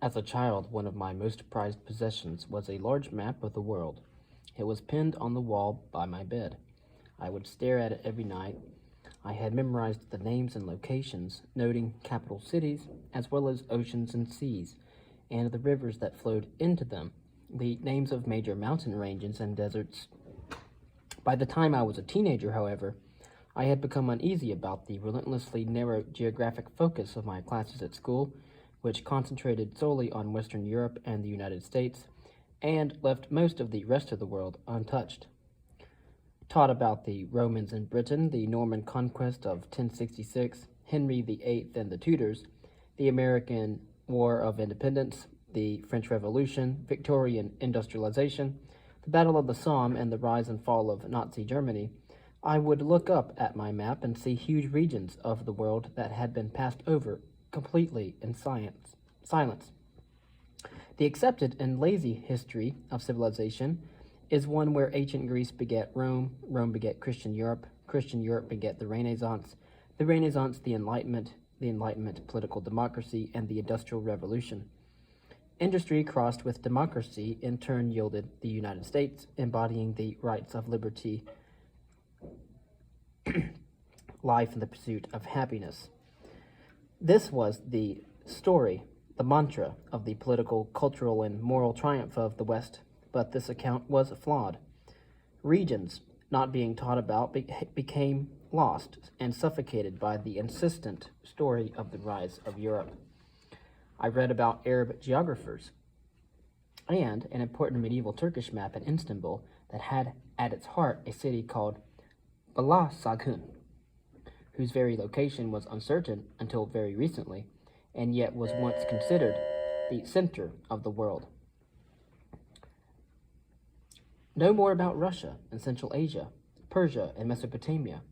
As a child, one of my most prized possessions was a large map of the world. It was pinned on the wall by my bed. I would stare at it every night. I had memorized the names and locations, noting capital cities, as well as oceans and seas, and the rivers that flowed into them, the names of major mountain ranges and deserts. By the time I was a teenager, however, I had become uneasy about the relentlessly narrow geographic focus of my classes at school, which concentrated solely on Western Europe and the United States, and left most of the rest of the world untouched. Taught about the Romans in Britain, the Norman conquest of 1066, Henry VIII and the Tudors, the American War of Independence, the French Revolution, Victorian industrialization, the Battle of the Somme, and the rise and fall of Nazi Germany, I would look up at my map and see huge regions of the world that had been passed over completely in silence. The accepted and lazy history of civilization is one where ancient Greece begat Rome, Rome begat Christian Europe begat the Renaissance, the Enlightenment political democracy, and the Industrial Revolution. Industry crossed with democracy in turn yielded the United States, embodying the rights of liberty, life, and the pursuit of happiness. This was the story, the mantra of the political, cultural, and moral triumph of the West, but this account was flawed. Regions, not being taught about, became lost and suffocated by the insistent story of the rise of Europe. I read about Arab geographers and an important medieval Turkish map in Istanbul that had at its heart a city called Balasagun, whose very location was uncertain until very recently, and yet was once considered the center of the world. Know more about Russia and Central Asia, Persia and Mesopotamia.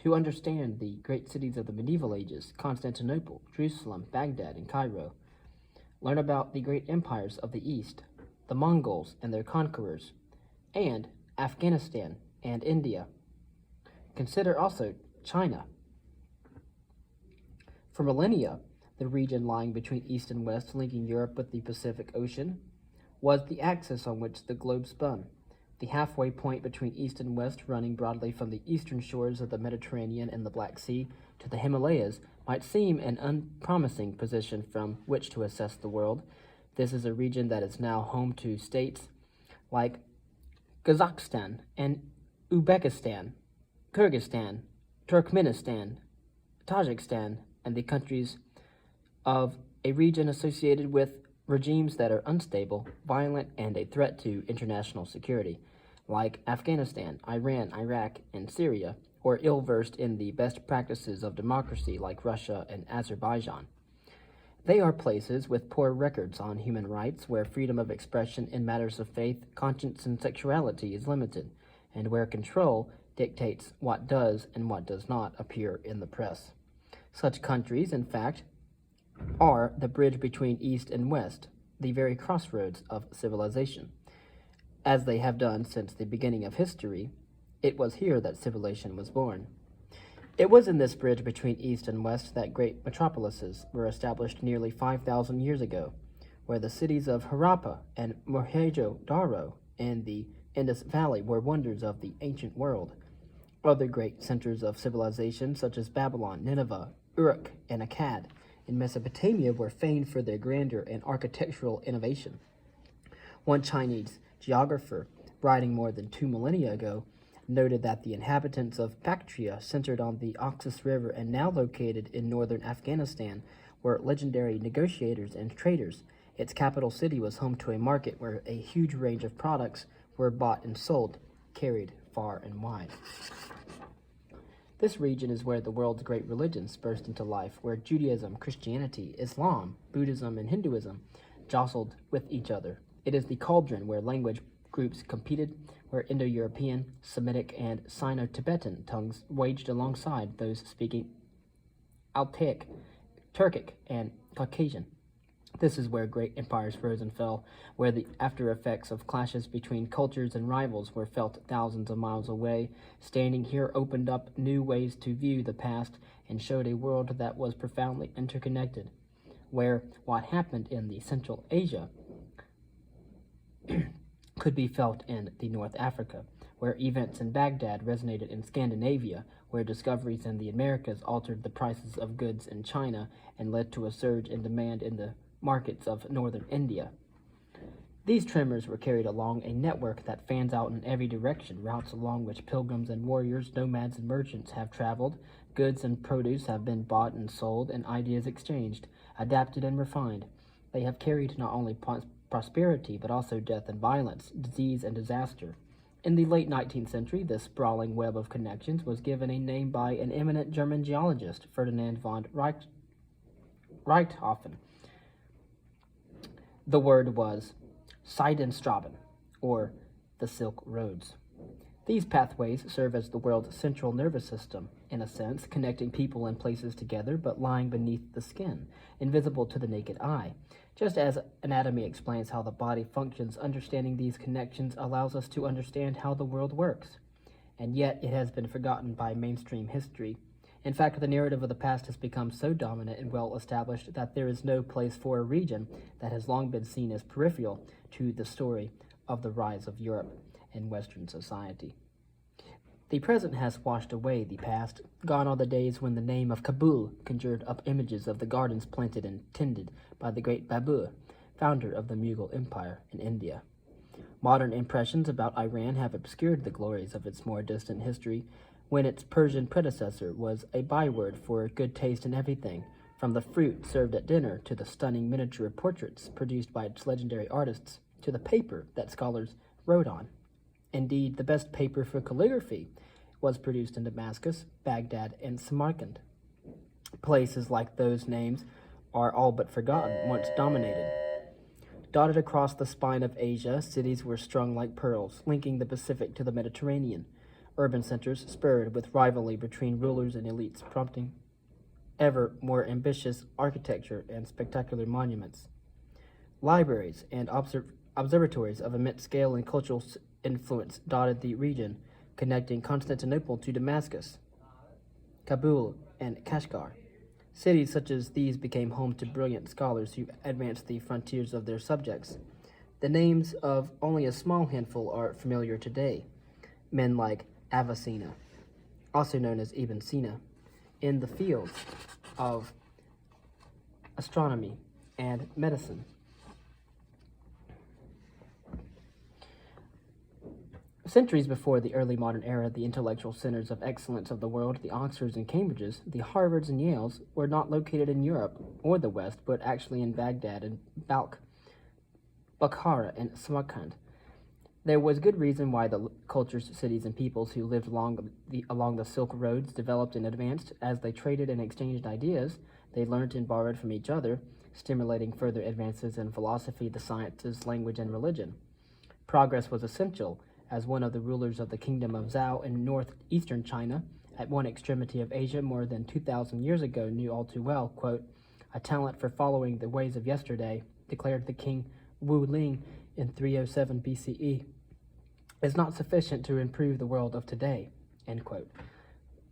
To understand the great cities of the medieval ages, Constantinople, Jerusalem, Baghdad, and Cairo. Learn about the great empires of the East, the Mongols and their conquerors, and Afghanistan and India. Consider also China. For millennia, the region lying between East and West, linking Europe with the Pacific Ocean, was the axis on which the globe spun. The halfway point between East and West, running broadly from the eastern shores of the Mediterranean and the Black Sea to the Himalayas, might seem an unpromising position from which to assess the world. This is a region that is now home to states like Kazakhstan and Uzbekistan, Kyrgyzstan, Turkmenistan, Tajikistan, and the countries of a region associated with regimes that are unstable, violent, and a threat to international security, like Afghanistan, Iran, Iraq, and Syria, or ill-versed in the best practices of democracy like Russia and Azerbaijan. They are places with poor records on human rights, where freedom of expression in matters of faith, conscience, and sexuality is limited, and where control dictates what does and what does not appear in the press. Such countries, in fact, are the bridge between East and West, the very crossroads of civilization. As they have done since the beginning of history, it was here that civilization was born. It was in this bridge between East and West that great metropolises were established nearly 5,000 years ago, where the cities of Harappa and Mohenjo-Daro in the Indus Valley were wonders of the ancient world. Other great centers of civilization, such as Babylon, Nineveh, Uruk, and Akkad, in Mesopotamia were famed for their grandeur and architectural innovation. One Chinese geographer, writing more than 2 millennia ago, noted that the inhabitants of Bactria, centered on the Oxus River and now located in northern Afghanistan, were legendary negotiators and traders. Its capital city was home to a market where a huge range of products were bought and sold, carried far and wide. This region is where the world's great religions burst into life, where Judaism, Christianity, Islam, Buddhism, and Hinduism jostled with each other. It is the cauldron where language groups competed, where Indo-European, Semitic, and Sino-Tibetan tongues waged alongside those speaking Altaic, Turkic, and Caucasian. This is where great empires rose and fell, where the after effects of clashes between cultures and rivals were felt thousands of miles away. Standing here opened up new ways to view the past and showed a world that was profoundly interconnected. where what happened in the Central Asia could be felt in the North Africa, where events in Baghdad resonated in Scandinavia, where discoveries in the Americas altered the prices of goods in China and led to a surge in demand in the markets of northern India. These tremors were carried along a network that fans out in every direction, routes along which pilgrims and warriors, nomads and merchants have traveled, goods and produce have been bought and sold, and ideas exchanged, adapted and refined. They have carried not only prosperity, but also death and violence, disease and disaster. In the late 19th century, this sprawling web of connections was given a name by an eminent German geologist, Ferdinand von Richthofen. The word was Seidenstraßen, or the Silk Roads. These pathways serve as the world's central nervous system, in a sense, connecting people and places together, but lying beneath the skin, invisible to the naked eye. Just as anatomy explains how the body functions, understanding these connections allows us to understand how the world works. And yet, it has been forgotten by mainstream history. In fact, the narrative of the past has become so dominant and well established that there is no place for a region that has long been seen as peripheral to the story of the rise of Europe and Western society. The present has washed away the past. Gone are the days when the name of Kabul conjured up images of the gardens planted and tended by the great Babur, founder of the Mughal Empire in India. Modern impressions about Iran have obscured the glories of its more distant history, when its Persian predecessor was a byword for good taste in everything, from the fruit served at dinner to the stunning miniature portraits produced by its legendary artists, to the paper that scholars wrote on. Indeed, the best paper for calligraphy was produced in Damascus, Baghdad, and Samarkand. Places like those names are all but forgotten, once dominated. Dotted across the spine of Asia, cities were strung like pearls, linking the Pacific to the Mediterranean. Urban centers spurred with rivalry between rulers and elites, prompting ever more ambitious architecture and spectacular monuments. Libraries and observatories of immense scale and cultural influence dotted the region, connecting Constantinople to Damascus, Kabul, and Kashgar. Cities such as these became home to brilliant scholars who advanced the frontiers of their subjects. The names of only a small handful are familiar today. Men like Avicenna, also known as Ibn Sina, in the fields of astronomy and medicine. Centuries before the early modern era, the intellectual centers of excellence of the world, the Oxfords and Cambridges, the Harvards and Yales, were not located in Europe or the West, but actually in Baghdad and Bukhara and Samarkand. There was good reason why the cultures, cities, and peoples who lived along the Silk Roads developed and advanced. As they traded and exchanged ideas, they learned and borrowed from each other, stimulating further advances in philosophy, the sciences, language, and religion. Progress was essential, as one of the rulers of the kingdom of Zhou in northeastern China, at one extremity of Asia more than 2,000 years ago, knew all too well, quote, "A talent for following the ways of yesterday," declared the king Wu Ling in 307 BCE, "is not sufficient to improve the world of today," end quote.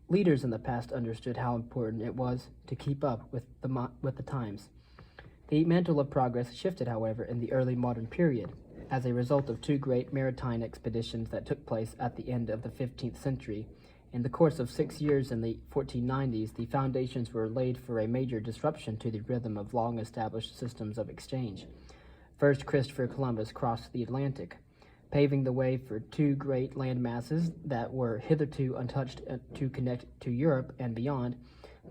Leaders in the past understood how important it was to keep up with the times. The mantle of progress shifted, however, in the early modern period, as a result of two great maritime expeditions that took place at the end of the 15th century. In the course of 6 years in the 1490s, the foundations were laid for a major disruption to the rhythm of long-established systems of exchange. First, Christopher Columbus crossed the Atlantic, paving the way for two great land masses that were hitherto untouched to connect to Europe and beyond.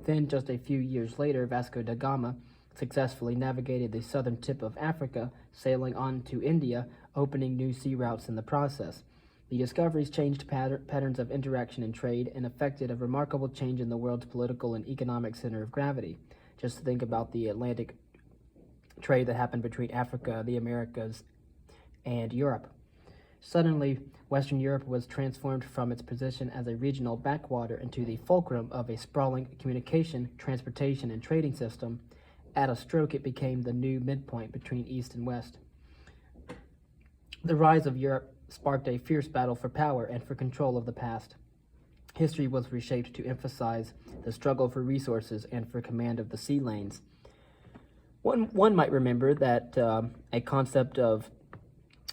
Then, just a few years later, Vasco da Gama successfully navigated the southern tip of Africa, sailing on to India, opening new sea routes in the process. The discoveries changed patterns of interaction and trade and effected a remarkable change in the world's political and economic center of gravity. Just think about the Atlantic trade that happened between Africa, the Americas, and Europe. Suddenly, Western Europe was transformed from its position as a regional backwater into the fulcrum of a sprawling communication, transportation, and trading system. At a stroke, it became the new midpoint between East and West. The rise of Europe sparked a fierce battle for power and for control of the past. History was reshaped to emphasize the struggle for resources and for command of the sea lanes. One might remember that a concept of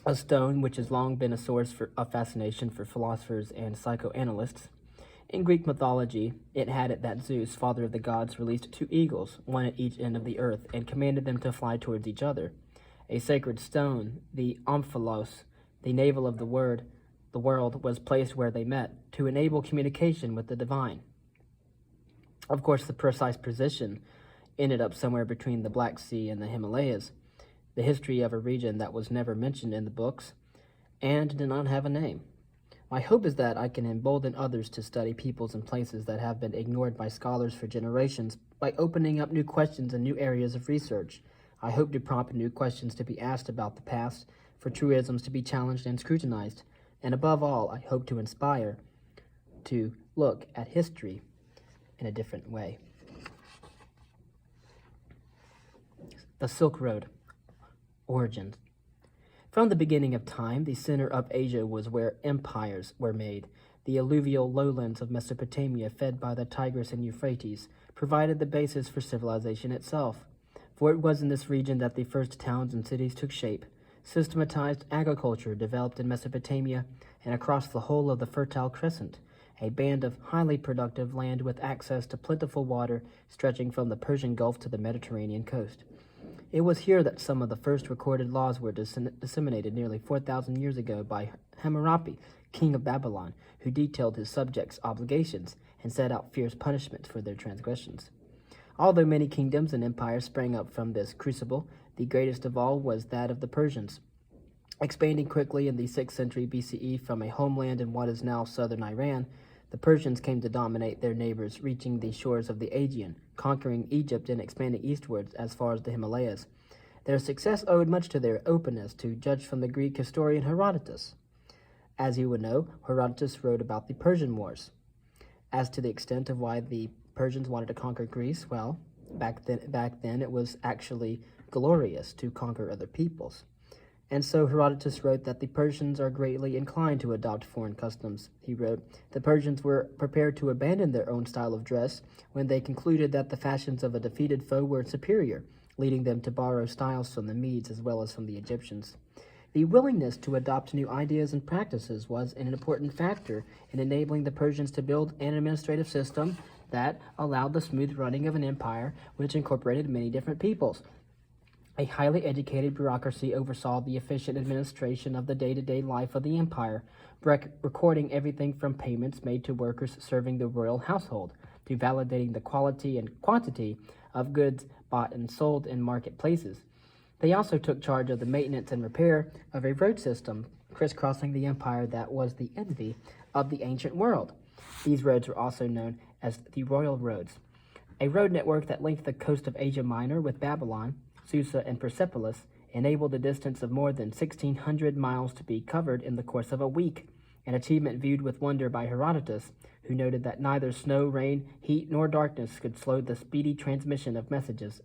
a stone, which has long been a source of fascination for philosophers and psychoanalysts. In Greek mythology, it had it that Zeus, father of the gods, released two eagles, one at each end of the earth, and commanded them to fly towards each other. A sacred stone, the omphalos, the navel of the world, was placed where they met to enable communication with the divine. Of course, the precise position ended up somewhere between the Black Sea and the Himalayas, the history of a region that was never mentioned in the books and did not have a name. My hope is that I can embolden others to study peoples and places that have been ignored by scholars for generations by opening up new questions and new areas of research. I hope to prompt new questions to be asked about the past, for truisms to be challenged and scrutinized, and above all, I hope to inspire to look at history in a different way. The Silk Road. Origins. From the beginning of time, the center of Asia was where empires were made. The alluvial lowlands of Mesopotamia, fed by the Tigris and Euphrates, provided the basis for civilization itself. For it was in this region that the first towns and cities took shape. Systematized agriculture developed in Mesopotamia and across the whole of the Fertile Crescent, a band of highly productive land with access to plentiful water stretching from the Persian Gulf to the Mediterranean coast. It was here that some of the first recorded laws were disseminated nearly 4,000 years ago by Hammurabi, king of Babylon, who detailed his subjects' obligations and set out fierce punishments for their transgressions. Although many kingdoms and empires sprang up from this crucible, the greatest of all was that of the Persians. Expanding quickly in the 6th century BCE from a homeland in what is now southern Iran, the Persians came to dominate their neighbors, reaching the shores of the Aegean, conquering Egypt and expanding eastwards as far as the Himalayas. Their success owed much to their openness, to judge from the Greek historian Herodotus. As you would know, Herodotus wrote about the Persian Wars. As to the extent of why the Persians wanted to conquer Greece, well, back then it was actually glorious to conquer other peoples. And so Herodotus wrote that the Persians are greatly inclined to adopt foreign customs. He wrote, the Persians were prepared to abandon their own style of dress when they concluded that the fashions of a defeated foe were superior, leading them to borrow styles from the Medes as well as from the Egyptians. The willingness to adopt new ideas and practices was an important factor in enabling the Persians to build an administrative system that allowed the smooth running of an empire which incorporated many different peoples. A highly educated bureaucracy oversaw the efficient administration of the day-to-day life of the empire, recording everything from payments made to workers serving the royal household, to validating the quality and quantity of goods bought and sold in marketplaces. They also took charge of the maintenance and repair of a road system crisscrossing the empire that was the envy of the ancient world. These roads were also known as the royal roads, a road network that linked the coast of Asia Minor with Babylon, Susa, and Persepolis, enabled a distance of more than 1,600 miles to be covered in the course of a week, an achievement viewed with wonder by Herodotus, who noted that neither snow, rain, heat, nor darkness could slow the speedy transmission of messages.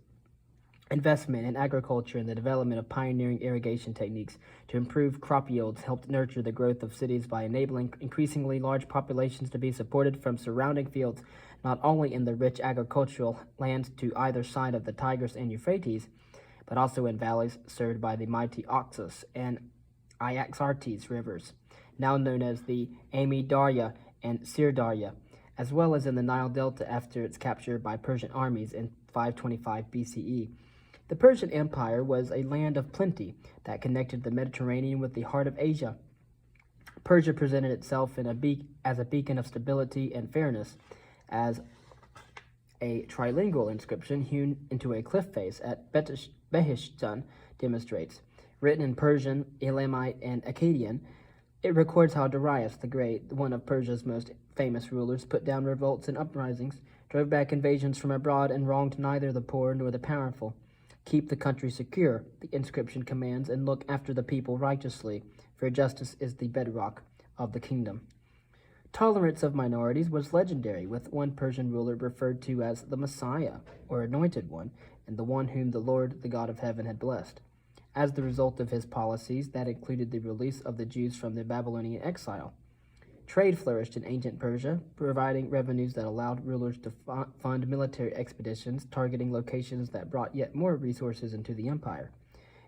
Investment in agriculture and the development of pioneering irrigation techniques to improve crop yields helped nurture the growth of cities by enabling increasingly large populations to be supported from surrounding fields, not only in the rich agricultural lands to either side of the Tigris and Euphrates, but also in valleys served by the mighty Oxus and Iaxartes rivers, now known as the Ami Darya and Sirdarya, as well as in the Nile Delta after its capture by Persian armies in 525 BCE. The Persian Empire was a land of plenty that connected the Mediterranean with the heart of Asia. Persia presented itself as a beacon of stability and fairness, as a trilingual inscription hewn into a cliff face at Behistun demonstrates. Written in Persian, Elamite, and Akkadian, it records how Darius the Great, one of Persia's most famous rulers, put down revolts and uprisings, drove back invasions from abroad, and wronged neither the poor nor the powerful. Keep the country secure, the inscription commands, and look after the people righteously, for justice is the bedrock of the kingdom. Tolerance of minorities was legendary, with one Persian ruler referred to as the Messiah, or Anointed One, and the one whom the Lord, the God of heaven, had blessed. As the result of his policies, that included the release of the Jews from their Babylonian exile. Trade flourished in ancient Persia, providing revenues that allowed rulers to fund military expeditions targeting locations that brought yet more resources into the empire.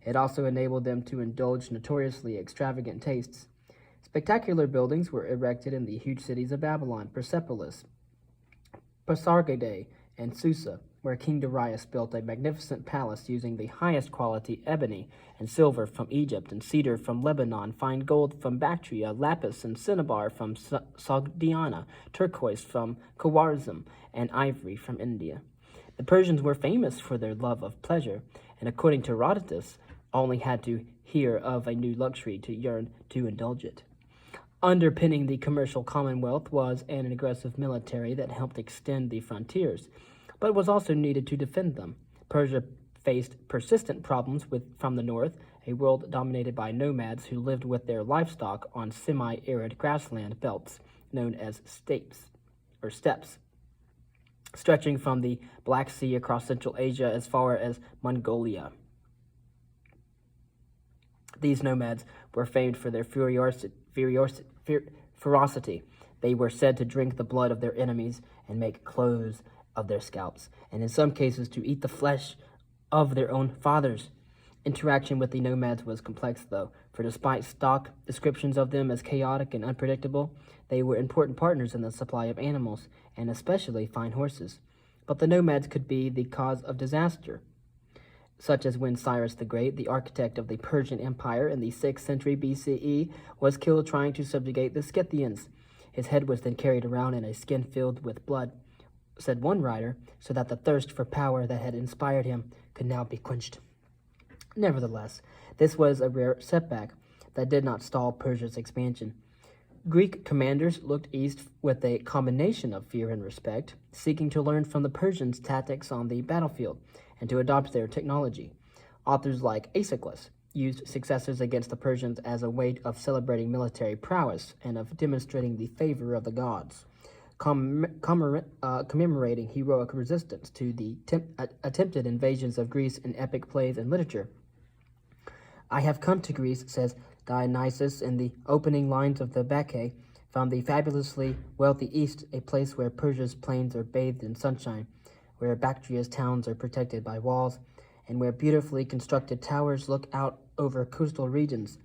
It also enabled them to indulge notoriously extravagant tastes. Spectacular buildings were erected in the huge cities of Babylon, Persepolis, Pasargadae, and Susa, where King Darius built a magnificent palace using the highest quality ebony and silver from Egypt, and cedar from Lebanon, fine gold from Bactria, lapis and cinnabar from Sogdiana, turquoise from Khawarizm, and ivory from India. The Persians were famous for their love of pleasure, and according to Herodotus, only had to hear of a new luxury to yearn to indulge it. Underpinning the commercial commonwealth was an aggressive military that helped extend the frontiers, but was also needed to defend them. Persia faced persistent problems from the north, a world dominated by nomads who lived with their livestock on semi-arid grassland belts known as steppes, stretching from the Black Sea across Central Asia as far as Mongolia. These nomads were famed for their ferocity. They were said to drink the blood of their enemies and make clothes of their scalps, and in some cases to eat the flesh of their own fathers. Interaction with the nomads was complex, though, for despite stock descriptions of them as chaotic and unpredictable, they were important partners in the supply of animals, and especially fine horses. But the nomads could be the cause of disaster, such as when Cyrus the Great, the architect of the Persian Empire in the 6th century BCE, was killed trying to subjugate the Scythians. His head was then carried around in a skin filled with blood, said one writer, so that the thirst for power that had inspired him could now be quenched. Nevertheless, this was a rare setback that did not stall Persia's expansion. Greek commanders looked east with a combination of fear and respect, seeking to learn from the Persians' tactics on the battlefield and to adopt their technology. Authors like Aeschylus used successes against the Persians as a way of celebrating military prowess and of demonstrating the favor of the gods, commemorating heroic resistance to the attempted invasions of Greece in epic plays and literature. I have come to Greece, says Dionysius in the opening lines of the Bacchae, from the fabulously wealthy east, a place where Persia's plains are bathed in sunshine, where Bactria's towns are protected by walls, and where beautifully constructed towers look out over coastal regions.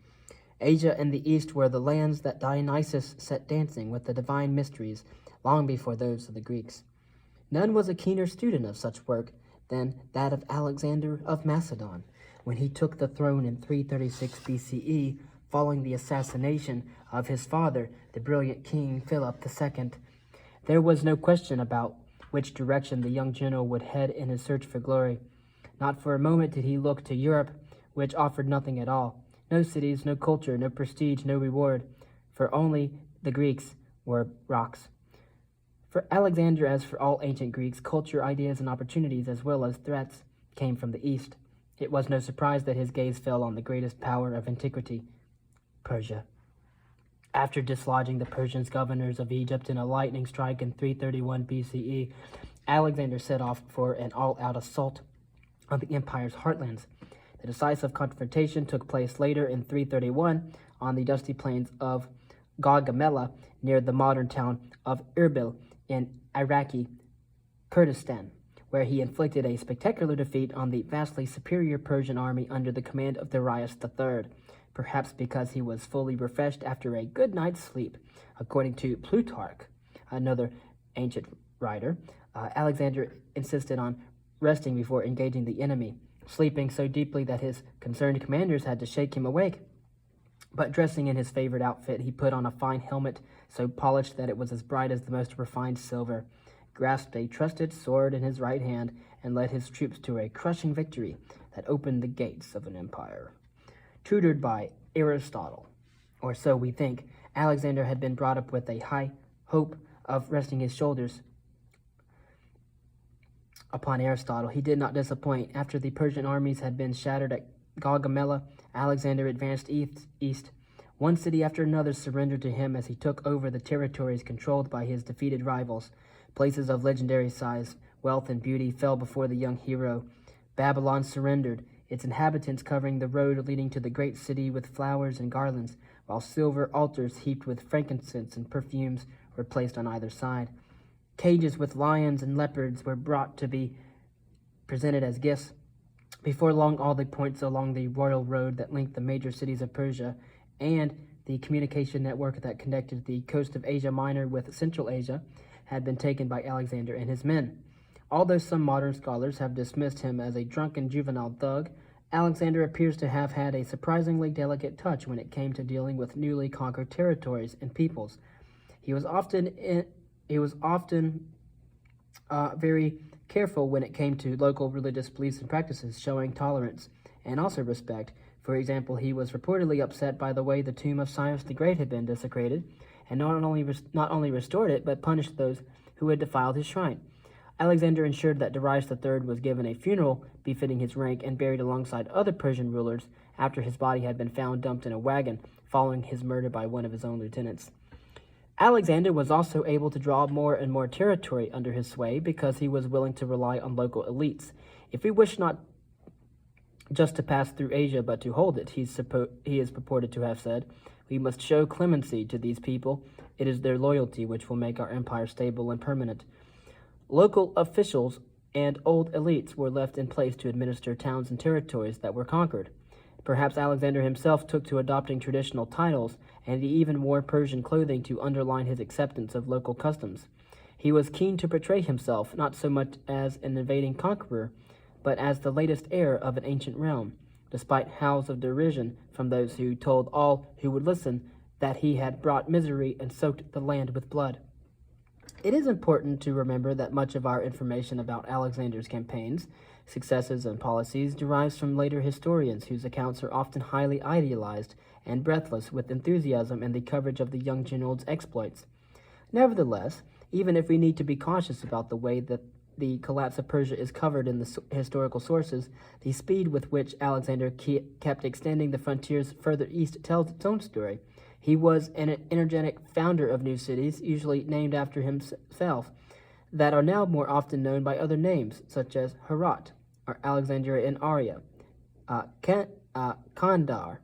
Asia and the East were the lands that Dionysius set dancing with the divine mysteries long before those of the Greeks. None was a keener student of such work than that of Alexander of Macedon, when he took the throne in 336 BCE, following the assassination of his father, the brilliant King Philip II. There was no question about which direction the young general would head in his search for glory. Not for a moment did he look to Europe, which offered nothing at all. No cities, no culture, no prestige, no reward, for only the Greeks were rocks. For Alexander, as for all ancient Greeks, culture, ideas, and opportunities, as well as threats, came from the East. It was no surprise that his gaze fell on the greatest power of antiquity, Persia. After dislodging the Persian governors of Egypt in a lightning strike in 331 BCE, Alexander set off for an all-out assault on the empire's heartlands. The decisive confrontation took place later in 331 on the dusty plains of Gaugamela near the modern town of Erbil in Iraqi Kurdistan, where he inflicted a spectacular defeat on the vastly superior Persian army under the command of Darius III, perhaps because he was fully refreshed after a good night's sleep. According to Plutarch, another ancient writer, Alexander insisted on resting before engaging the enemy, sleeping so deeply that his concerned commanders had to shake him awake. But dressing in his favorite outfit, he put on a fine helmet so polished that it was as bright as the most refined silver, grasped a trusted sword in his right hand, and led his troops to a crushing victory that opened the gates of an empire. Tutored by Aristotle, or so we think, Alexander had been brought up with a high hope of resting his shoulders upon Aristotle. He did not disappoint. After the Persian armies had been shattered at Gaugamela, Alexander advanced east. One city after another surrendered to him as he took over the territories controlled by his defeated rivals. Places of legendary size, wealth, and beauty fell before the young hero. Babylon surrendered, its inhabitants covering the road leading to the great city with flowers and garlands, while silver altars heaped with frankincense and perfumes were placed on either side. Cages with lions and leopards were brought to be presented as gifts. Before long, all the points along the royal road that linked the major cities of Persia and the communication network that connected the coast of Asia Minor with Central Asia had been taken by Alexander and his men. Although some modern scholars have dismissed him as a drunken juvenile thug, Alexander appears to have had a surprisingly delicate touch when it came to dealing with newly conquered territories and peoples. He was often very careful when it came to local religious beliefs and practices, showing tolerance and also respect. For example, he was reportedly upset by the way the tomb of Cyrus the Great had been desecrated, and not only restored it, but punished those who had defiled his shrine. Alexander ensured that Darius III was given a funeral befitting his rank and buried alongside other Persian rulers after his body had been found dumped in a wagon following his murder by one of his own lieutenants. Alexander was also able to draw more and more territory under his sway because he was willing to rely on local elites. If we wish not just to pass through Asia but to hold it, he is purported to have said, we must show clemency to these people. It is their loyalty which will make our empire stable and permanent. Local officials and old elites were left in place to administer towns and territories that were conquered. Perhaps Alexander himself took to adopting traditional titles, and he even wore Persian clothing to underline his acceptance of local customs. He was keen to portray himself not so much as an invading conqueror, but as the latest heir of an ancient realm, despite howls of derision from those who told all who would listen that he had brought misery and soaked the land with blood. It is important to remember that much of our information about Alexander's campaigns, successes, and policies derives from later historians whose accounts are often highly idealized and breathless with enthusiasm in the coverage of the young general's exploits. Nevertheless, even if we need to be cautious about the way that the collapse of Persia is covered in the historical sources, the speed with which Alexander kept extending the frontiers further east tells its own story. He was an energetic founder of new cities, usually named after himself, that are now more often known by other names, such as Herat, or Alexandria in Aria, Kandar,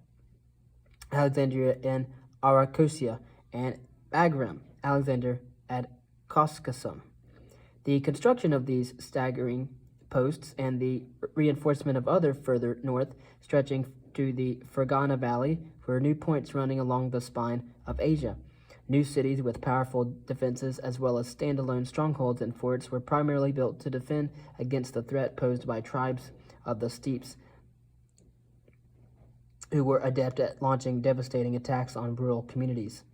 Alexandria in Arachosia, and Bagram, Alexander at Caucasum. The construction of these staggering posts and the reinforcement of other further north, stretching to the Fergana Valley, were new points running along the spine of Asia. New cities with powerful defenses as well as standalone strongholds and forts were primarily built to defend against the threat posed by tribes of the steppes who were adept at launching devastating attacks on rural communities.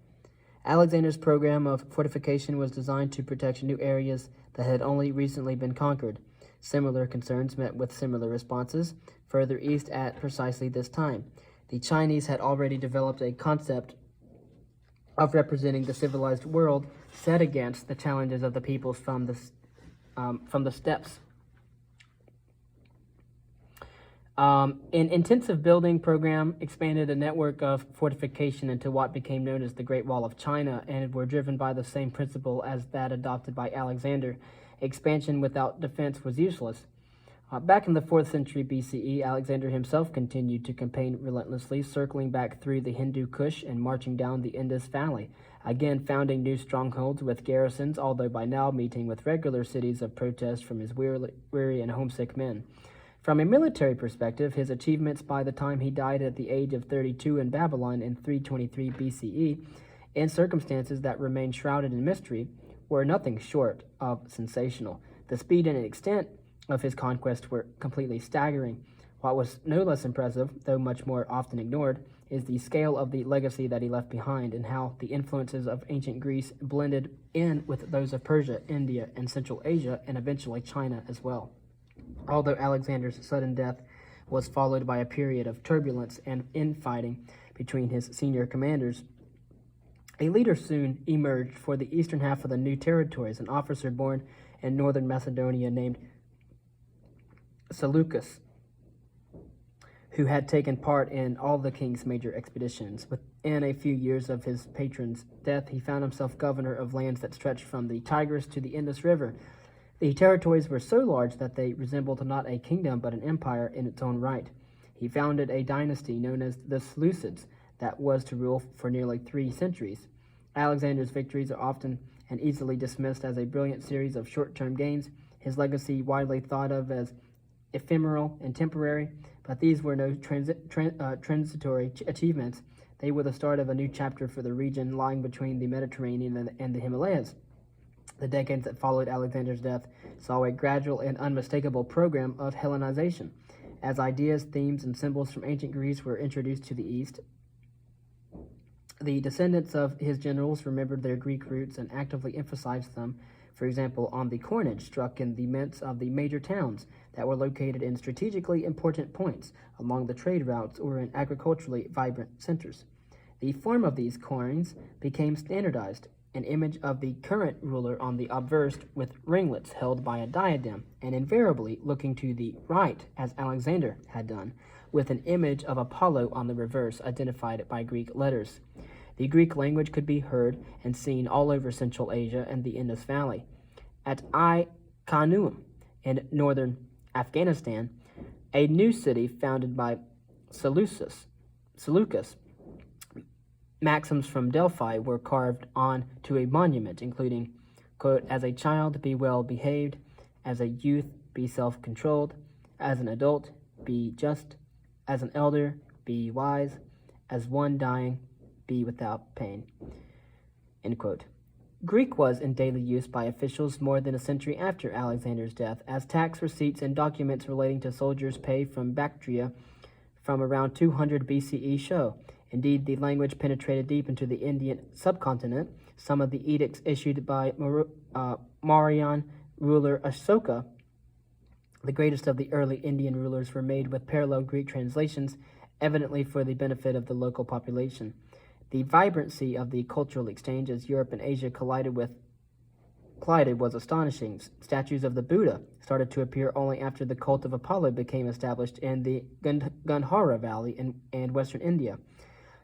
Alexander's program of fortification was designed to protect new areas that had only recently been conquered. Similar concerns met with similar responses further east at precisely this time. The Chinese had already developed a concept of representing the civilized world set against the challenges of the peoples from the steppes. An intensive building program expanded a network of fortification into what became known as the Great Wall of China and were driven by the same principle as that adopted by Alexander. Expansion without defense was useless. Back in the 4th century BCE, Alexander himself continued to campaign relentlessly, circling back through the Hindu Kush and marching down the Indus Valley, again founding new strongholds with garrisons, although by now meeting with regular cities of protest from his weary and homesick men. From a military perspective, his achievements by the time he died at the age of 32 in Babylon in 323 BCE, in circumstances that remain shrouded in mystery, were nothing short of sensational. The speed and extent of his conquest were completely staggering. What was no less impressive, though much more often ignored, is the scale of the legacy that he left behind and how the influences of ancient Greece blended in with those of Persia, India, and Central Asia, and eventually China as well. Although Alexander's sudden death was followed by a period of turbulence and infighting between his senior commanders, a leader soon emerged for the eastern half of the new territories, an officer born in northern Macedonia named Seleucus, who had taken part in all the king's major expeditions. Within a few years of his patron's death, he found himself governor of lands that stretched from the Tigris to the Indus River. The territories were so large that they resembled not a kingdom but an empire in its own right. He founded a dynasty known as the Seleucids that was to rule for nearly 3 centuries. Alexander's victories are often and easily dismissed as a brilliant series of short-term gains, his legacy widely thought of as ephemeral and temporary, but these were no transitory achievements. They were the start of a new chapter for the region lying between the Mediterranean and the Himalayas. The decades that followed Alexander's death saw a gradual and unmistakable program of Hellenization. As ideas, themes, and symbols from ancient Greece were introduced to the East, the descendants of his generals remembered their Greek roots and actively emphasized them, for example, on the coinage struck in the mints of the major towns that were located in strategically important points along the trade routes or in agriculturally vibrant centers. The form of these coins became standardized, an image of the current ruler on the obverse with ringlets held by a diadem, and invariably looking to the right, as Alexander had done, with an image of Apollo on the reverse, identified by Greek letters. The Greek language could be heard and seen all over Central Asia and the Indus Valley. At Ai-Khanum in northern Afghanistan, a new city founded by Seleucus, maxims from Delphi were carved on to a monument, including, quote, "As a child, be well behaved. As a youth, be self-controlled. As an adult, be just. As an elder, be wise. As one dying, be without pain." End quote. Greek was in daily use by officials more than a century after Alexander's death, as tax receipts and documents relating to soldiers' pay from Bactria from around 200 BCE show. Indeed, the language penetrated deep into the Indian subcontinent. Some of the edicts issued by Mauryan ruler Ashoka, the greatest of the early Indian rulers, were made with parallel Greek translations, evidently for the benefit of the local population. The vibrancy of the cultural exchange as Europe and Asia collided was astonishing. Statues of the Buddha started to appear only after the cult of Apollo became established in the Gandhara Valley and Western India.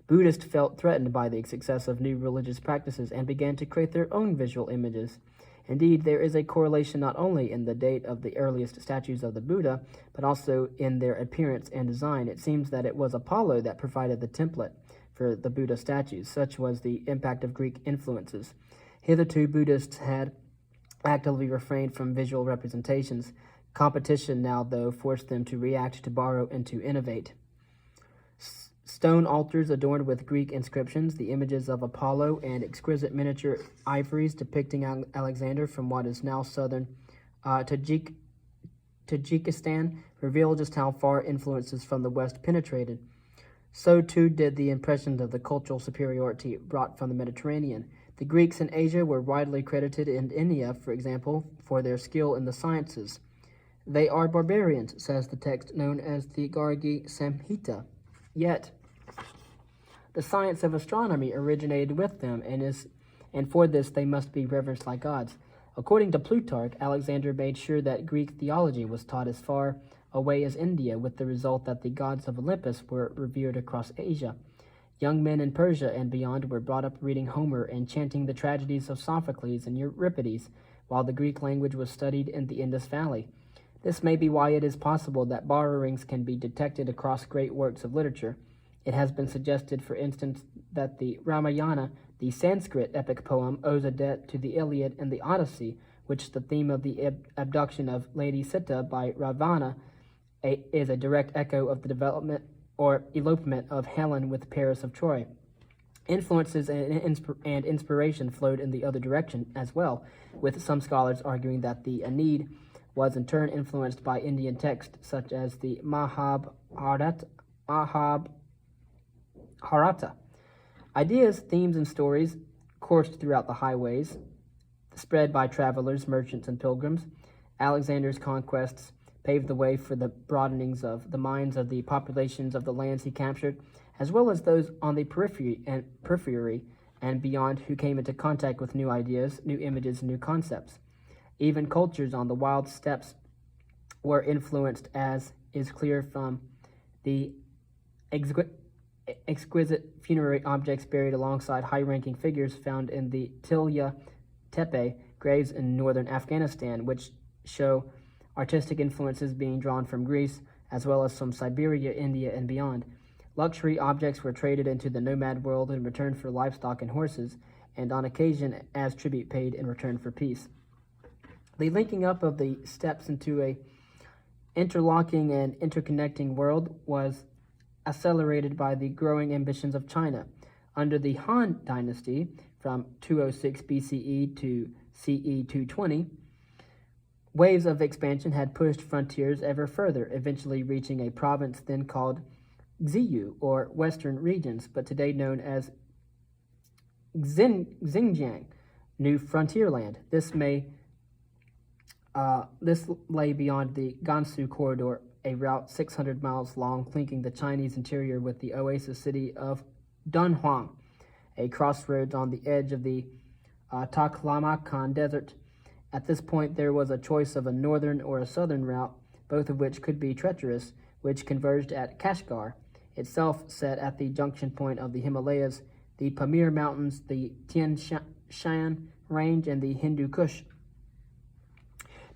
Buddhists felt threatened by the success of new religious practices and began to create their own visual images. Indeed, there is a correlation not only in the date of the earliest statues of the Buddha, but also in their appearance and design. It seems that it was Apollo that provided the template for the Buddha statues. Such was the impact of Greek influences. Hitherto, Buddhists had actively refrained from visual representations. Competition now, though, forced them to react, to borrow, and to innovate. Stone altars adorned with Greek inscriptions, the images of Apollo, and exquisite miniature ivories depicting Alexander from what is now southern Tajikistan reveal just how far influences from the West penetrated. So too did the impressions of the cultural superiority brought from the Mediterranean. The Greeks in Asia were widely credited in India, for example, for their skill in the sciences. "They are barbarians," says the text known as the Gargi Samhita. Yet, the science of astronomy originated with them, and for this they must be reverenced like gods. According to Plutarch, Alexander made sure that Greek theology was taught as far away as India, with the result that the gods of Olympus were revered across Asia. Young men in Persia and beyond were brought up reading Homer and chanting the tragedies of Sophocles and Euripides, while the Greek language was studied in the Indus Valley. This may be why it is possible that borrowings can be detected across great works of literature. It has been suggested, for instance, that the Ramayana, the Sanskrit epic poem, owes a debt to the Iliad and the Odyssey, which the theme of the abduction of Lady Sita by Ravana is a direct echo of the development or elopement of Helen with Paris of Troy. Influences and inspiration flowed in the other direction as well, with some scholars arguing that the Aeneid was in turn influenced by Indian texts such as the Mahabharata. Ideas, themes, and stories coursed throughout the highways, spread by travelers, merchants, and pilgrims. Alexander's conquests paved the way for the broadenings of the minds of the populations of the lands he captured, as well as those on the periphery and beyond who came into contact with new ideas, new images, and new concepts. Even cultures on the wild steppes were influenced, as is clear from the exquisite funerary objects buried alongside high-ranking figures found in the Tilya Tepe graves in northern Afghanistan, which show artistic influences being drawn from Greece, as well as from Siberia, India, and beyond. Luxury objects were traded into the nomad world in return for livestock and horses, and on occasion as tribute paid in return for peace. The linking up of the steppes into a interlocking and interconnecting world was accelerated by the growing ambitions of China. Under the Han Dynasty, from 206 BCE to CE 220, waves of expansion had pushed frontiers ever further, eventually reaching a province then called Xiyu, or Western Regions, but today known as Xinjiang, New Frontier Land. This lay beyond the Gansu Corridor, a route 600 miles long linking the Chinese interior with the oasis city of Dunhuang, a crossroads on the edge of the Taklamakan Desert. At this point, there was a choice of a northern or a southern route, both of which could be treacherous, which converged at Kashgar, itself set at the junction point of the Himalayas, the Pamir Mountains, the Tian Shan Range, and the Hindu Kush.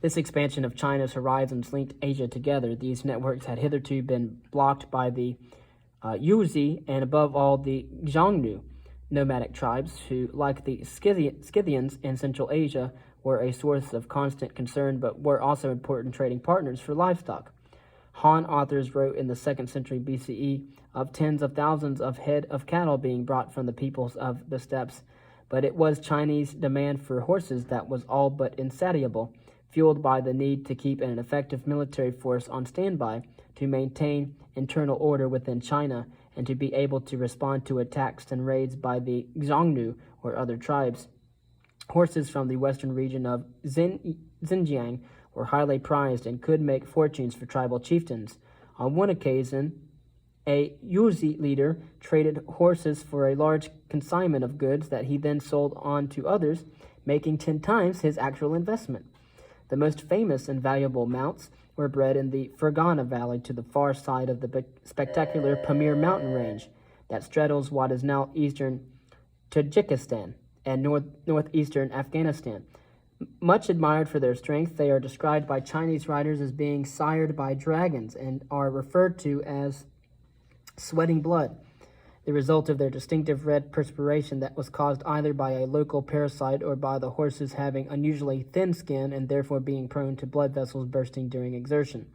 This expansion of China's horizons linked Asia together. These networks had hitherto been blocked by the Yuezhi and, above all, the Xiongnu nomadic tribes, who, like the Scythians in Central Asia, were a source of constant concern but were also important trading partners for livestock. Han authors wrote in the 2nd century BCE of tens of thousands of head of cattle being brought from the peoples of the steppes, but it was Chinese demand for horses that was all but insatiable, fueled by the need to keep an effective military force on standby to maintain internal order within China and to be able to respond to attacks and raids by the Xiongnu or other tribes. Horses from the western region of Xinjiang were highly prized and could make fortunes for tribal chieftains. On one occasion, a Yuezhi leader traded horses for a large consignment of goods that he then sold on to others, making 10 times his actual investment. The most famous and valuable mounts were bred in the Fergana Valley to the far side of the spectacular Pamir mountain range that straddles what is now eastern Tajikistan and northeastern Afghanistan. Much admired for their strength, they are described by Chinese writers as being sired by dragons and are referred to as sweating blood, the result of their distinctive red perspiration that was caused either by a local parasite or by the horses having unusually thin skin and therefore being prone to blood vessels bursting during exertion.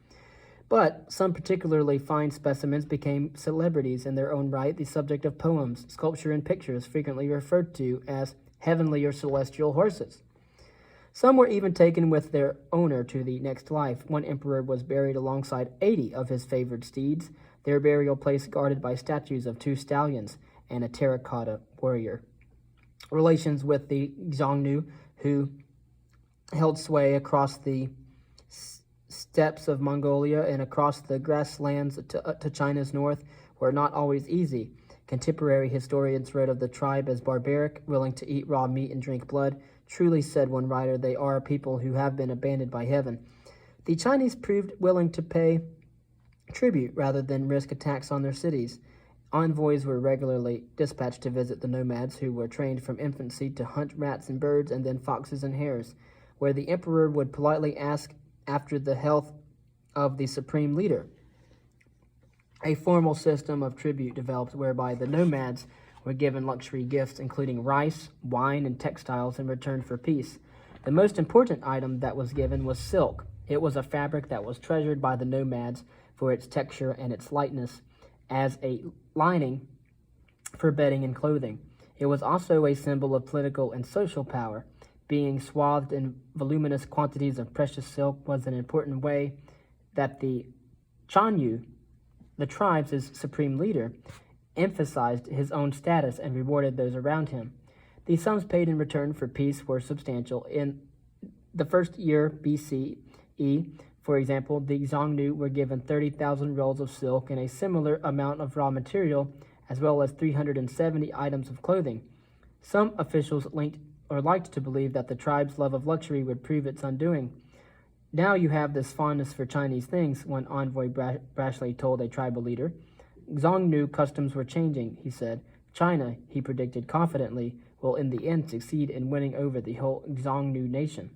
But some particularly fine specimens became celebrities in their own right, the subject of poems, sculpture, and pictures, frequently referred to as heavenly or celestial horses. Some were even taken with their owner to the next life. One emperor was buried alongside 80 of his favored steeds, their burial place guarded by statues of 2 stallions and a terracotta warrior. Relations with the Xiongnu, who held sway across the steppes of Mongolia and across the grasslands to China's north, were not always easy. Contemporary historians wrote of the tribe as barbaric, willing to eat raw meat and drink blood. Truly, said one writer, they are a people who have been abandoned by heaven. The Chinese proved willing to pay tribute rather than risk attacks on their cities. Envoys were regularly dispatched to visit the nomads, who were trained from infancy to hunt rats and birds and then foxes and hares, where the emperor would politely ask after the health of the supreme leader. A formal system of tribute developed whereby the nomads were given luxury gifts including rice, wine, and textiles in return for peace. The most important item that was given was silk. It was a fabric that was treasured by the nomads for its texture and its lightness as a lining for bedding and clothing. It was also a symbol of political and social power. Being swathed in voluminous quantities of precious silk was an important way that the Chanyu, the tribe's supreme leader, emphasized his own status and rewarded those around him. The sums paid in return for peace were substantial. In the first year BCE, for example, the Xiongnu were given 30,000 rolls of silk and a similar amount of raw material, as well as 370 items of clothing. Some officials liked to believe that the tribe's love of luxury would prove its undoing. Now you have this fondness for Chinese things, one envoy brashly told a tribal leader. Xiongnu customs were changing, he said. China, he predicted confidently, will in the end succeed in winning over the whole Xiongnu nation.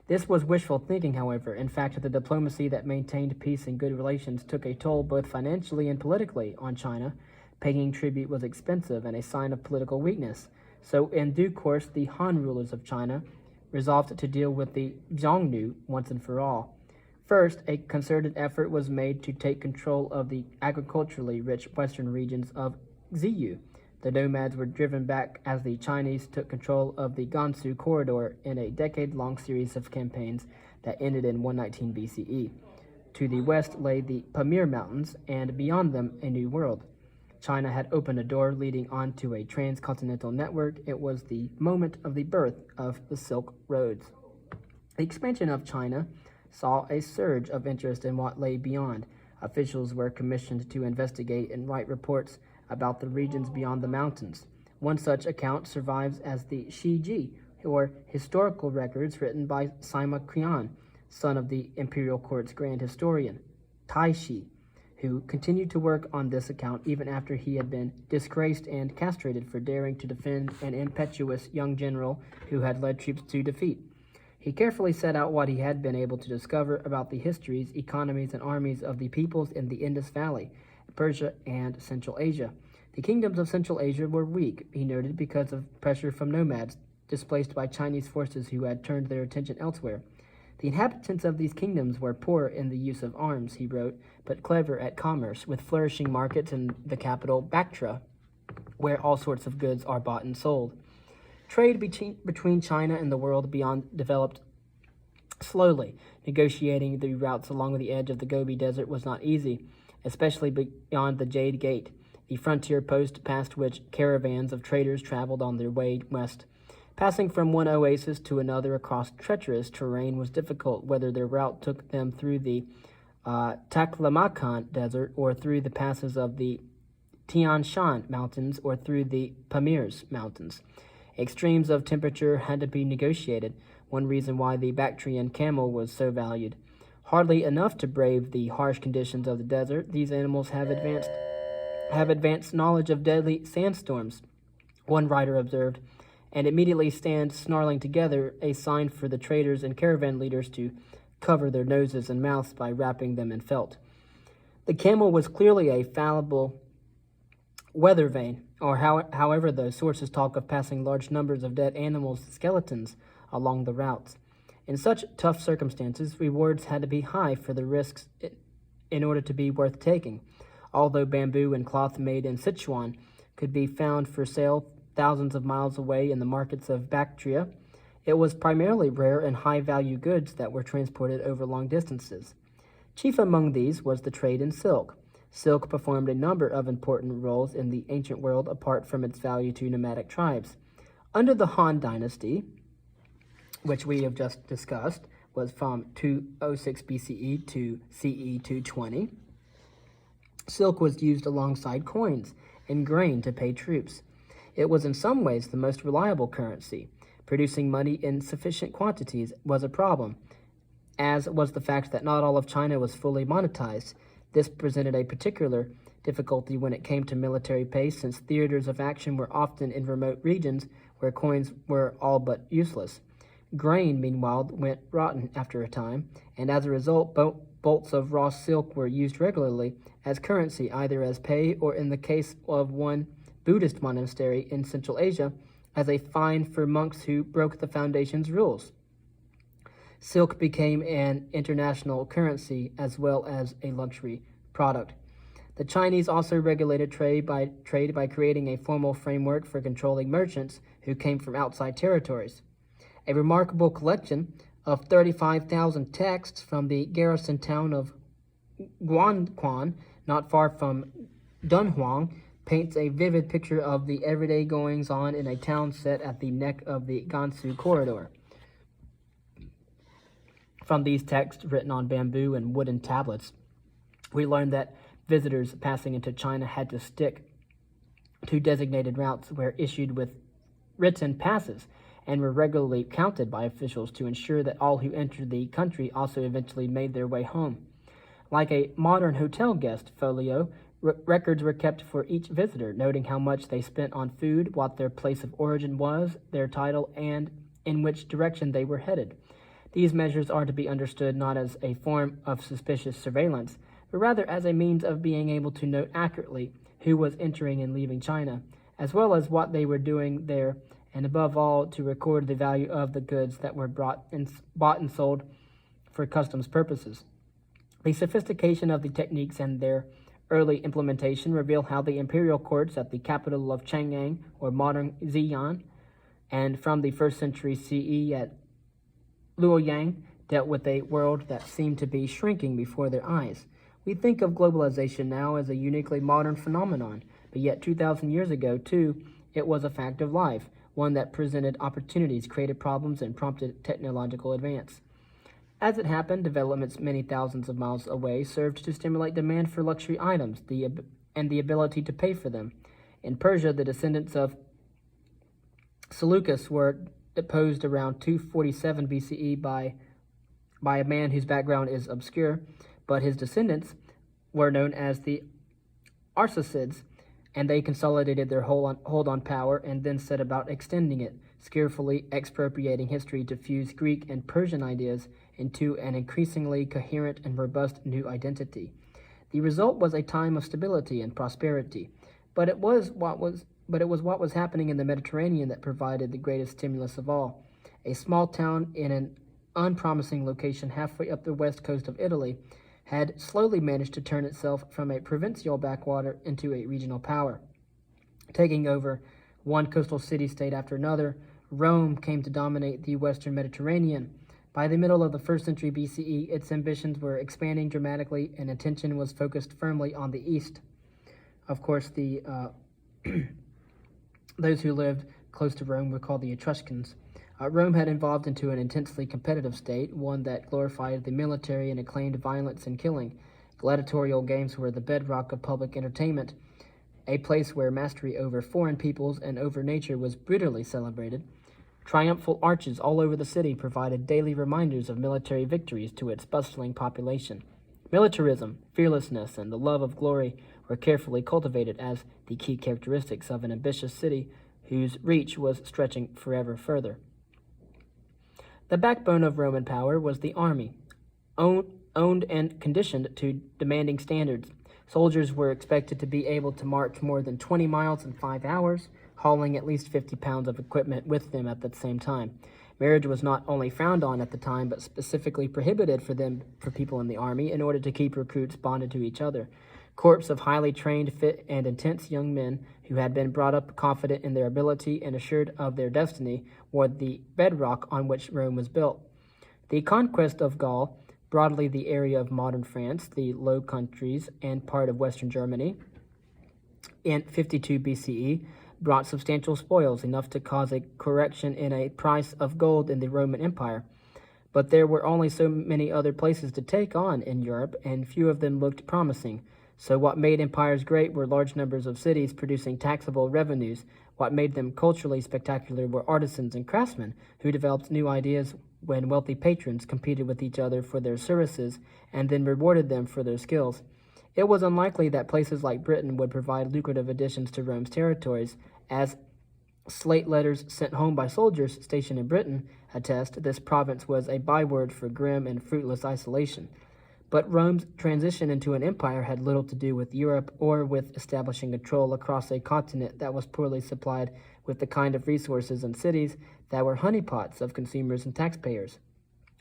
This was wishful thinking, however. In fact, the diplomacy that maintained peace and good relations took a toll both financially and politically on China. Paying tribute was expensive and a sign of political weakness. So, in due course, the Han rulers of China resolved to deal with the Xiongnu once and for all. First, a concerted effort was made to take control of the agriculturally rich western regions of Xiyu. The nomads were driven back as the Chinese took control of the Gansu corridor in a decade-long series of campaigns that ended in 119 BCE. To the west lay the Pamir Mountains, and beyond them, a new world. China had opened a door leading onto a transcontinental network. It was the moment of the birth of the Silk Roads. The expansion of China saw a surge of interest in what lay beyond. Officials were commissioned to investigate and write reports about the regions beyond the mountains. One such account survives as the Shiji, or historical records written by Sima Qian, son of the imperial court's grand historian, Tai Shi, who continued to work on this account even after he had been disgraced and castrated for daring to defend an impetuous young general who had led troops to defeat. He carefully set out what he had been able to discover about the histories, economies, and armies of the peoples in the Indus Valley, Persia, and Central Asia. The kingdoms of Central Asia were weak, he noted, because of pressure from nomads displaced by Chinese forces who had turned their attention elsewhere. The inhabitants of these kingdoms were poor in the use of arms, he wrote, but clever at commerce, with flourishing markets in the capital, Bactria, where all sorts of goods are bought and sold. Trade between China and the world beyond developed slowly. Negotiating the routes along the edge of the Gobi Desert was not easy, especially beyond the Jade Gate, the frontier post past which caravans of traders traveled on their way west. Passing from one oasis to another across treacherous terrain was difficult, whether their route took them through the Taklamakan Desert or through the passes of the Tian Shan Mountains or through the Pamirs Mountains. Extremes of temperature had to be negotiated, one reason why the Bactrian camel was so valued. Hardly enough to brave the harsh conditions of the desert, these animals have advanced knowledge of deadly sandstorms, one writer observed, and immediately stand snarling together, a sign for the traders and caravan leaders to cover their noses and mouths by wrapping them in felt. The camel was clearly a fallible weather vane, or however the sources talk of passing large numbers of dead animals' skeletons along the routes. In such tough circumstances, rewards had to be high for the risks in order to be worth taking. Although bamboo and cloth made in Sichuan could be found for sale thousands of miles away in the markets of Bactria, it was primarily rare and high-value goods that were transported over long distances. Chief among these was the trade in silk. Silk performed a number of important roles in the ancient world apart from its value to nomadic tribes. Under the Han Dynasty, which we have just discussed, was from 206 BCE to CE 220, silk was used alongside coins and grain to pay troops. It was in some ways the most reliable currency. Producing money in sufficient quantities was a problem, as was the fact that not all of China was fully monetized. This presented a particular difficulty when it came to military pay, since theaters of action were often in remote regions where coins were all but useless. Grain, meanwhile, went rotten after a time, and as a result, bolts of raw silk were used regularly as currency, either as pay or, in the case of one Buddhist monastery in Central Asia, as a fine for monks who broke the Foundation's rules. Silk became an international currency as well as a luxury product. The Chinese also regulated trade by creating a formal framework for controlling merchants who came from outside territories. A remarkable collection of 35,000 texts from the garrison town of Guanquan, not far from Dunhuang, paints a vivid picture of the everyday goings-on in a town set at the neck of the Gansu corridor. From these texts, written on bamboo and wooden tablets, we learn that visitors passing into China had to stick to designated routes where issued with written passes and were regularly counted by officials to ensure that all who entered the country also eventually made their way home. Like a modern hotel guest folio, records were kept for each visitor, noting how much they spent on food, what their place of origin was, their title, and in which direction they were headed. These measures are to be understood not as a form of suspicious surveillance, but rather as a means of being able to note accurately who was entering and leaving China, as well as what they were doing there, and above all, to record the value of the goods that were bought and sold for customs purposes. The sophistication of the techniques and their early implementation reveal how the imperial courts at the capital of Chang'an, or modern Xi'an, and from the 1st century CE at Luoyang, dealt with a world that seemed to be shrinking before their eyes. We think of globalization now as a uniquely modern phenomenon, but yet 2,000 years ago, too, it was a fact of life, one that presented opportunities, created problems, and prompted technological advance. As it happened, developments many thousands of miles away served to stimulate demand for luxury items and the ability to pay for them. In Persia, the descendants of Seleucus were deposed around 247 BCE by a man whose background is obscure, but his descendants were known as the Arsacids, and they consolidated their hold on power and then set about extending it, skillfully expropriating history to fuse Greek and Persian ideas into an increasingly coherent and robust new identity. The result was a time of stability and prosperity, but it was what was happening in the Mediterranean that provided the greatest stimulus of all. A small town in an unpromising location halfway up the west coast of Italy had slowly managed to turn itself from a provincial backwater into a regional power. Taking over one coastal city-state after another, Rome came to dominate the western Mediterranean. By the middle of the 1st century BCE, its ambitions were expanding dramatically, and attention was focused firmly on the east. Of course, those who lived close to Rome were called the Etruscans. Rome had evolved into an intensely competitive state, one that glorified the military and acclaimed violence and killing. Gladiatorial games were the bedrock of public entertainment, a place where mastery over foreign peoples and over nature was brutally celebrated. Triumphal arches all over the city provided daily reminders of military victories to its bustling population. Militarism, fearlessness, and the love of glory were carefully cultivated as the key characteristics of an ambitious city whose reach was stretching forever further. The backbone of Roman power was the army, owned and conditioned to demanding standards. Soldiers were expected to be able to march more than 20 miles in 5 hours, hauling at least 50 pounds of equipment with them at the same time. Marriage was not only frowned on at the time, but specifically prohibited for people in the army in order to keep recruits bonded to each other. Corps of highly trained, fit, and intense young men who had been brought up confident in their ability and assured of their destiny were the bedrock on which Rome was built. The conquest of Gaul, broadly the area of modern France, the Low Countries, and part of western Germany, in 52 BCE, brought substantial spoils, enough to cause a correction in a price of gold in the Roman Empire. But there were only so many other places to take on in Europe, and few of them looked promising. So what made empires great were large numbers of cities producing taxable revenues. What made them culturally spectacular were artisans and craftsmen who developed new ideas when wealthy patrons competed with each other for their services and then rewarded them for their skills. It was unlikely that places like Britain would provide lucrative additions to Rome's territories, as slate letters sent home by soldiers stationed in Britain attest. This province was a byword for grim and fruitless isolation. But Rome's transition into an empire had little to do with Europe or with establishing control across a continent that was poorly supplied with the kind of resources and cities that were honeypots of consumers and taxpayers.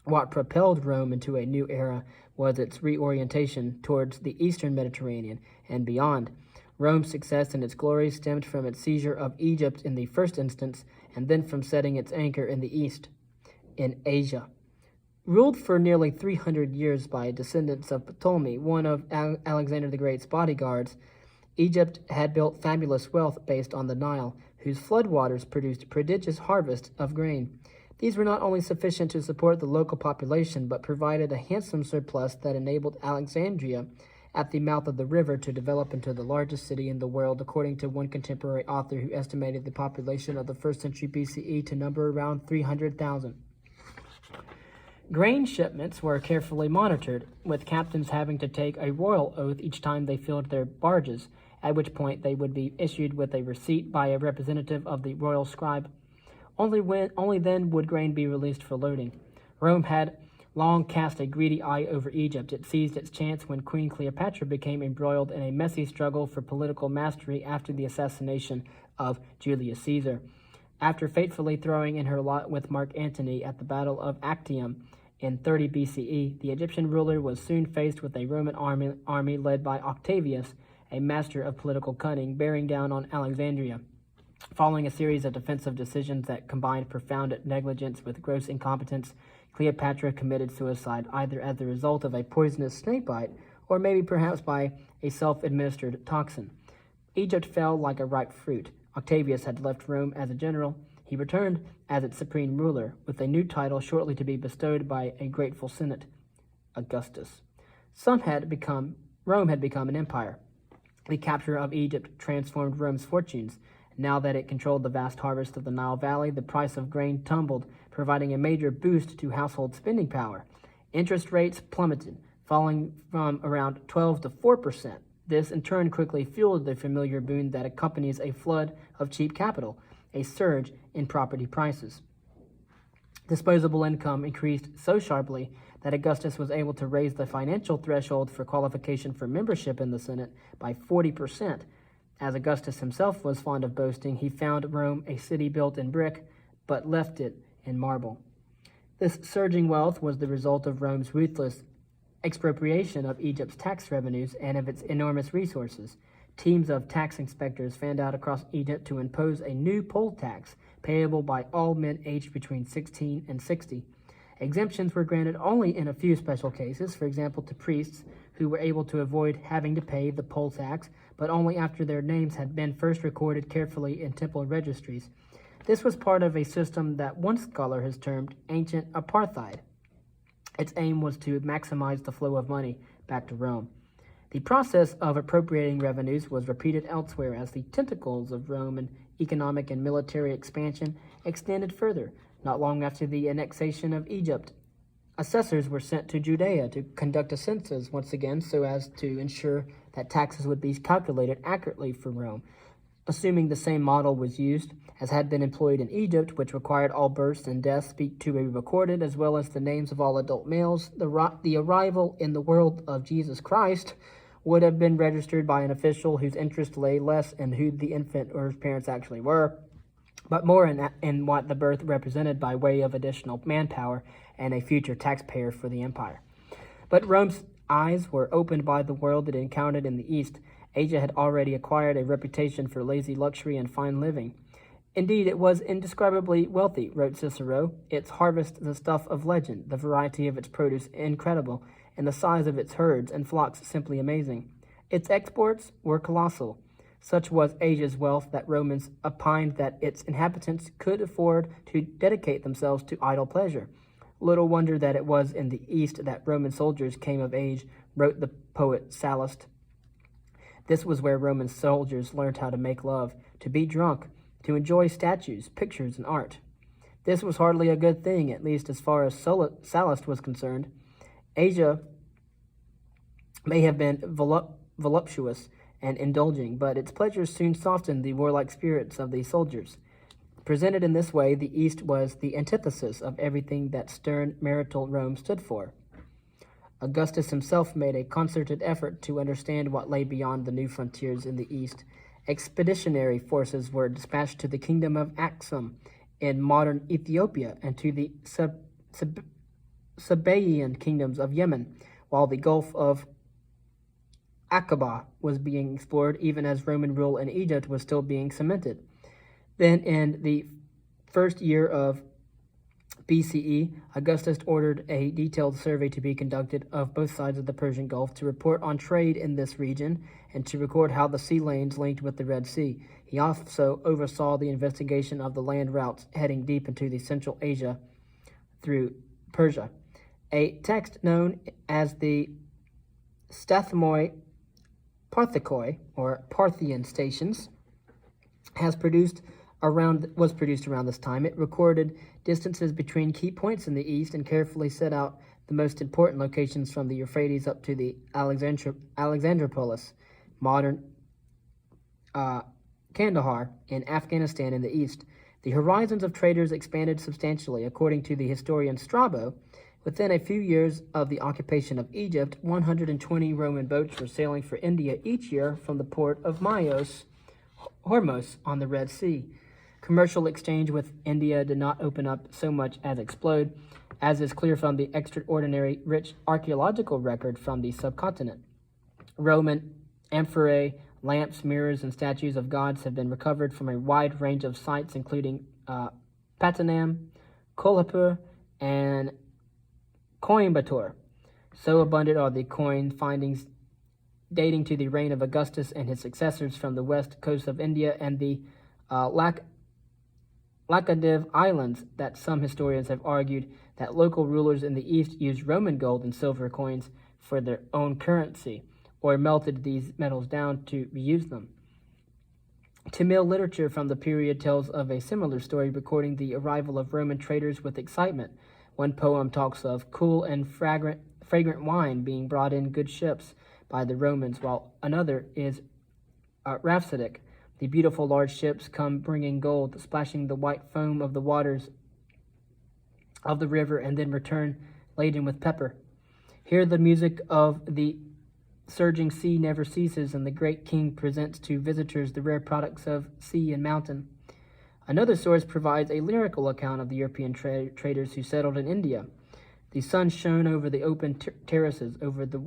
What propelled Rome into a new era was its reorientation towards the eastern Mediterranean and beyond. Rome's success and its glory stemmed from its seizure of Egypt in the first instance, and then from setting its anchor in the east, in Asia. Ruled for nearly 300 years by descendants of Ptolemy, one of Alexander the Great's bodyguards, Egypt had built fabulous wealth based on the Nile, whose floodwaters produced prodigious harvests of grain. These were not only sufficient to support the local population, but provided a handsome surplus that enabled Alexandria, at the mouth of the river, to develop into the largest city in the world, according to one contemporary author who estimated the population of the 1st century BCE to number around 300,000. Grain shipments were carefully monitored, with captains having to take a royal oath each time they filled their barges, at which point they would be issued with a receipt by a representative of the royal scribe. Only then would grain be released for loading. Rome had long cast a greedy eye over Egypt. It seized its chance when Queen Cleopatra became embroiled in a messy struggle for political mastery after the assassination of Julius Caesar. After fatefully throwing in her lot with Mark Antony at the Battle of Actium in 30 BCE, the Egyptian ruler was soon faced with a Roman army led by Octavius, a master of political cunning, bearing down on Alexandria. Following a series of defensive decisions that combined profound negligence with gross incompetence, Cleopatra committed suicide either as the result of a poisonous snakebite or maybe perhaps by a self-administered toxin. Egypt fell like a ripe fruit. Octavius had left Rome as a general. He returned as its supreme ruler, with a new title shortly to be bestowed by a grateful Senate, Augustus. Rome had become an empire. The capture of Egypt transformed Rome's fortunes. Now that it controlled the vast harvest of the Nile Valley, the price of grain tumbled, providing a major boost to household spending power. Interest rates plummeted, falling from around 12 to 4%. This, in turn, quickly fueled the familiar boon that accompanies a flood of cheap capital, a surge in property prices. Disposable income increased so sharply that Augustus was able to raise the financial threshold for qualification for membership in the Senate by 40%. As Augustus himself was fond of boasting, he found Rome a city built in brick, but left it in marble. This surging wealth was the result of Rome's ruthless expropriation of Egypt's tax revenues and of its enormous resources. Teams of tax inspectors fanned out across Egypt to impose a new poll tax payable by all men aged between 16 and 60. Exemptions were granted only in a few special cases, for example to priests who were able to avoid having to pay the poll tax, but only after their names had been first recorded carefully in temple registries. This was part of a system that one scholar has termed ancient apartheid. Its aim was to maximize the flow of money back to Rome. The process of appropriating revenues was repeated elsewhere as the tentacles of Roman economic and military expansion extended further. Not long after the annexation of Egypt, assessors were sent to Judea to conduct a census once again so as to ensure that taxes would be calculated accurately for Rome. Assuming the same model was used as had been employed in Egypt, which required all births and deaths to be recorded, as well as the names of all adult males, the arrival in the world of Jesus Christ would have been registered by an official whose interest lay less in who the infant or his parents actually were, but more in what the birth represented by way of additional manpower and a future taxpayer for the empire. But Rome's eyes were opened by the world it encountered in the East. Asia had already acquired a reputation for lazy luxury and fine living. Indeed, it was indescribably wealthy, wrote Cicero, its harvest the stuff of legend, the variety of its produce incredible, and the size of its herds and flocks simply amazing. Its exports were colossal. Such was Asia's wealth that Romans opined that its inhabitants could afford to dedicate themselves to idle pleasure. Little wonder that it was in the East that Roman soldiers came of age, wrote the poet Sallust. This was where Roman soldiers learned how to make love, to be drunk, to enjoy statues, pictures, and art. This was hardly a good thing, at least as far as Sallust was concerned. Asia may have been voluptuous and indulging, but its pleasures soon softened the warlike spirits of the soldiers. Presented in this way, the East was the antithesis of everything that stern marital Rome stood for. Augustus himself made a concerted effort to understand what lay beyond the new frontiers in the East. Expeditionary forces were dispatched to the kingdom of Aksum in modern Ethiopia and to the Sabaean kingdoms of Yemen, while the Gulf of Aqaba was being explored even as Roman rule in Egypt was still being cemented. Then in the first year of BCE, Augustus ordered a detailed survey to be conducted of both sides of the Persian Gulf to report on trade in this region and to record how the sea lanes linked with the Red Sea. He also oversaw the investigation of the land routes heading deep into the Central Asia through Persia. A text known as the Stathmoi Parthikoi, or Parthian stations, was produced around this time. It recorded distances between key points in the east and carefully set out the most important locations from the Euphrates up to the Alexandropolis, modern Kandahar, in Afghanistan in the east. The horizons of traders expanded substantially. According to the historian Strabo, Within a few years of the occupation of Egypt, 120 Roman boats were sailing for India each year from the port of Hormuz on the Red Sea. Commercial exchange with India did not open up so much as explode, as is clear from the extraordinary rich archaeological record from the subcontinent. Roman amphorae, lamps, mirrors, and statues of gods have been recovered from a wide range of sites, including Patanam, Kolhapur, and Coimbatore. So abundant are the coin findings dating to the reign of Augustus and his successors from the west coast of India and the Laccadive Islands that some historians have argued that local rulers in the east used Roman gold and silver coins for their own currency, or melted these metals down to reuse them. Tamil literature from the period tells of a similar story, recording the arrival of Roman traders with excitement. One poem talks of cool and fragrant wine being brought in good ships by the Romans, while another is rhapsodic. The beautiful large ships come bringing gold, splashing the white foam of the waters of the river, and then return laden with pepper. Here the music of the surging sea never ceases, and the great king presents to visitors the rare products of sea and mountain. Another source provides a lyrical account of the European traders who settled in India. The sun shone over the open terraces, over the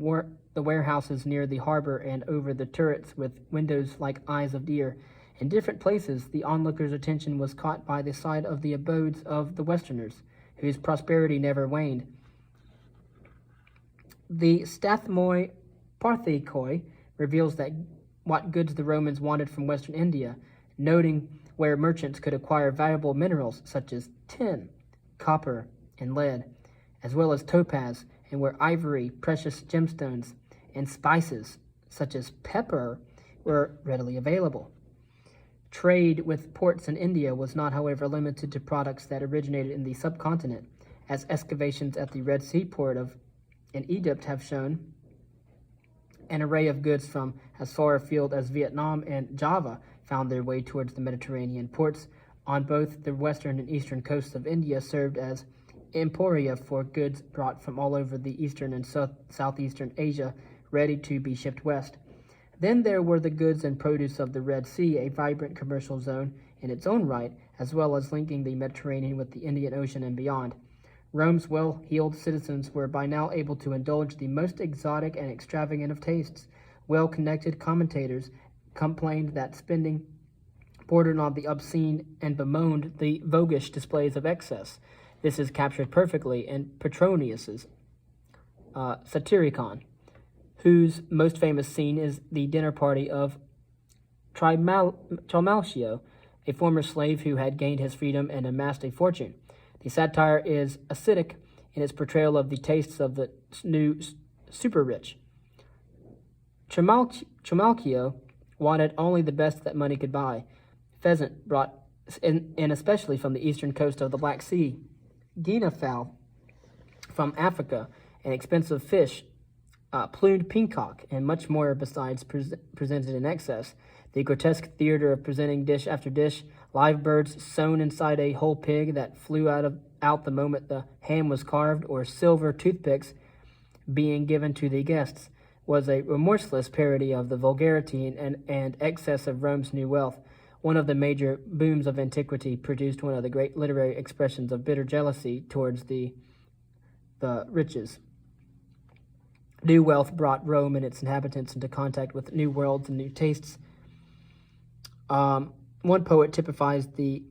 warehouses near the harbor, and over the turrets with windows like eyes of deer. In different places, the onlookers' attention was caught by the sight of the abodes of the Westerners, whose prosperity never waned. The Stathmoi Parthikoi reveals that what goods the Romans wanted from Western India, noting where merchants could acquire valuable minerals such as tin, copper, and lead, as well as topaz, and where ivory, precious gemstones, and spices such as pepper were readily available. Trade with ports in India was not, however, limited to products that originated in the subcontinent, as excavations at the Red Sea port in Egypt have shown. An array of goods from as far afield as Vietnam and Java found their way towards the Mediterranean. Ports on both the western and eastern coasts of India served as emporia for goods brought from all over the eastern and southeastern Asia, ready to be shipped west. Then there were the goods and produce of the Red Sea, a vibrant commercial zone in its own right, as well as linking the Mediterranean with the Indian Ocean and beyond. Rome's well-heeled citizens were by now able to indulge the most exotic and extravagant of tastes. Well-connected commentators complained that spending bordered on the obscene and bemoaned the voguish displays of excess. This is captured perfectly in Petronius's Satyricon, whose most famous scene is the dinner party of Trimalchio, a former slave who had gained his freedom and amassed a fortune. The satire is acidic in its portrayal of the tastes of the new super-rich. Trimalchio wanted only the best that money could buy: pheasant brought in especially from the eastern coast of the Black Sea, guinea fowl from Africa, and expensive fish, plumed peacock, and much more besides presented in excess. The grotesque theater of presenting dish after dish, live birds sewn inside a whole pig that flew out the moment the ham was carved, or silver toothpicks being given to the guests, was a remorseless parody of the vulgarity and excess of Rome's new wealth. One of the major booms of antiquity produced one of the great literary expressions of bitter jealousy towards the riches. New wealth brought Rome and its inhabitants into contact with new worlds and new tastes. One poet typifies the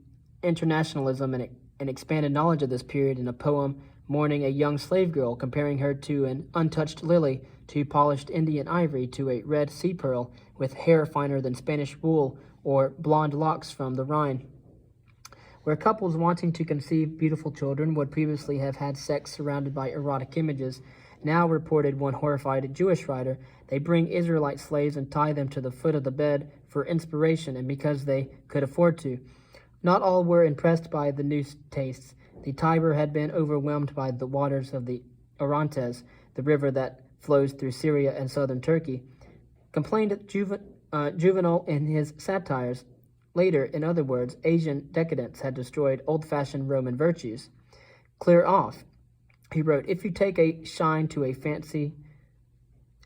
internationalism and expanded knowledge of this period in a poem mourning a young slave girl, comparing her to an untouched lily, to polished Indian ivory, to a red sea pearl with hair finer than Spanish wool, or blonde locks from the Rhine. Where couples wanting to conceive beautiful children would previously have had sex surrounded by erotic images, now, reported one horrified Jewish writer, they bring Israelite slaves and tie them to the foot of the bed for inspiration and because they could afford to. Not all were impressed by the new tastes. The Tiber had been overwhelmed by the waters of the Orontes, the river that flows through Syria and southern Turkey, complained Juvenal in his satires. Later, in other words, Asian decadence had destroyed old-fashioned Roman virtues. Clear off. He wrote, "If you take a shine to a fancy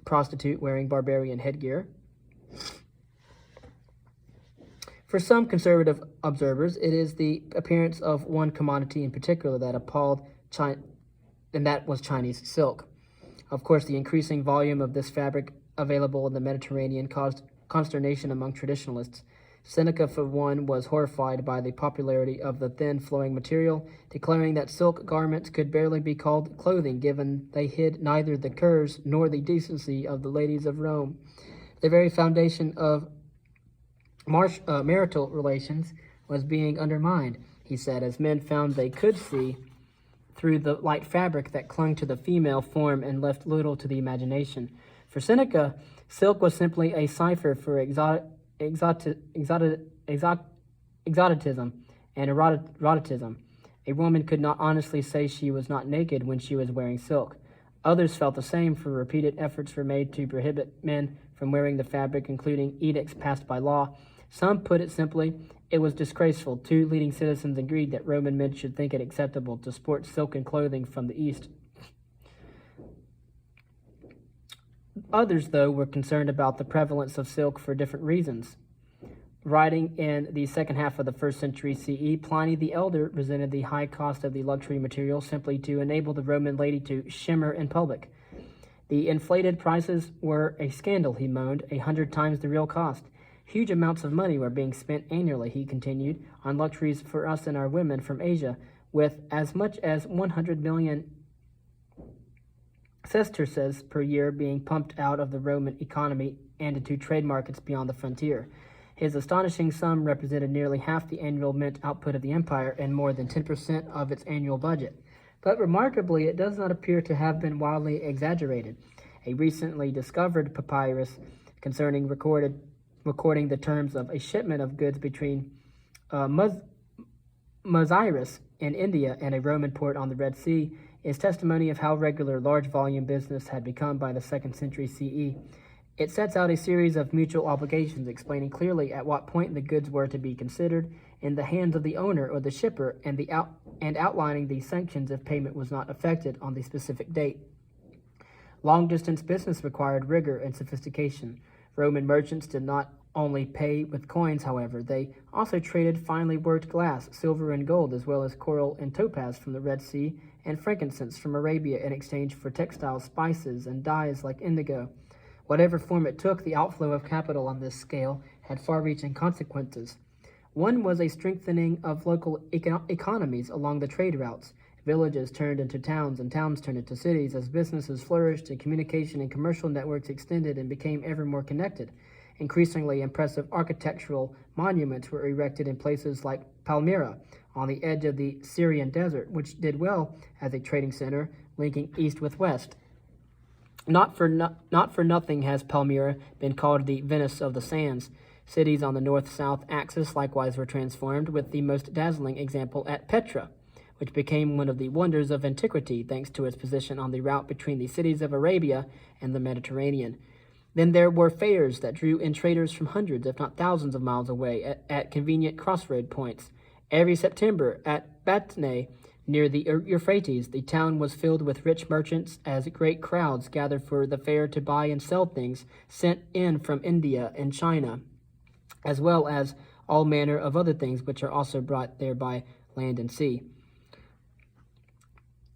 prostitute wearing barbarian headgear, for some conservative observers, it is the appearance of one commodity in particular that appalled China, and that was Chinese silk. Of course, the increasing volume of this fabric available in the Mediterranean caused consternation among traditionalists. Seneca, for one, was horrified by the popularity of the thin, flowing material, declaring that silk garments could barely be called clothing, given they hid neither the curves nor the decency of the ladies of Rome. The very foundation of marital relations was being undermined, he said, as men found they could see through the light fabric that clung to the female form and left little to the imagination. For Seneca, silk was simply a cipher for exoticism and eroticism. A woman could not honestly say she was not naked when she was wearing silk. Others felt the same, for repeated efforts were made to prohibit men from wearing the fabric, including edicts passed by law. Some put it simply, it was disgraceful. 2 leading citizens agreed that Roman men should think it acceptable to sport silken clothing from the East. Others, though, were concerned about the prevalence of silk for different reasons. Writing in the second half of the 1st century CE, Pliny the Elder resented the high cost of the luxury material simply to enable the Roman lady to shimmer in public. The inflated prices were a scandal, he moaned, 100 times the real cost. Huge amounts of money were being spent annually, he continued, on luxuries for us and our women from Asia, with as much as 100 million sesterces per year being pumped out of the Roman economy and into trade markets beyond the frontier. His astonishing sum represented nearly half the annual mint output of the empire and more than 10% of its annual budget. But remarkably, it does not appear to have been wildly exaggerated. A recently discovered papyrus concerning recording the terms of a shipment of goods between Maziris in India and a Roman port on the Red Sea is testimony of how regular large volume business had become by the 2nd century CE. It sets out a series of mutual obligations, explaining clearly at what point the goods were to be considered in the hands of the owner or the shipper, and outlining the sanctions if payment was not effected on the specific date. Long-distance business required rigor and sophistication. Roman merchants did not only pay with coins, however, they also traded finely worked glass, silver, and gold, as well as coral and topaz from the Red Sea and frankincense from Arabia in exchange for textiles, spices, and dyes like indigo. Whatever form it took, the outflow of capital on this scale had far-reaching consequences. One was a strengthening of local economies along the trade routes. Villages turned into towns, and towns turned into cities as businesses flourished and communication and commercial networks extended and became ever more connected. Increasingly impressive architectural monuments were erected in places like Palmyra, on the edge of the Syrian desert, which did well as a trading center linking east with west. Not for nothing has Palmyra been called the Venice of the Sands. Cities on the north-south axis likewise were transformed, with the most dazzling example at Petra, which became one of the wonders of antiquity thanks to its position on the route between the cities of Arabia and the Mediterranean. Then there were fairs that drew in traders from hundreds, if not thousands of miles away at convenient crossroad points. Every September at Batne, near the Euphrates, the town was filled with rich merchants as great crowds gathered for the fair to buy and sell things sent in from India and China, as well as all manner of other things which are also brought there by land and sea.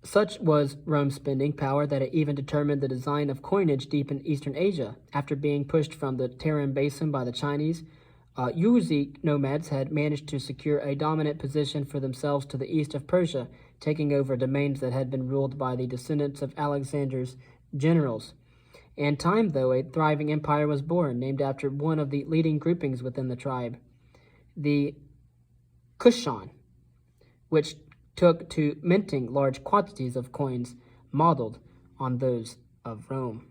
Such was Rome's spending power that it even determined the design of coinage deep in Eastern Asia. After being pushed from the Tarim Basin by the Chinese, Yuezhi nomads had managed to secure a dominant position for themselves to the east of Persia, taking over domains that had been ruled by the descendants of Alexander's generals. In time, though, a thriving empire was born, named after one of the leading groupings within the tribe, the Kushan, which took to minting large quantities of coins modeled on those of Rome.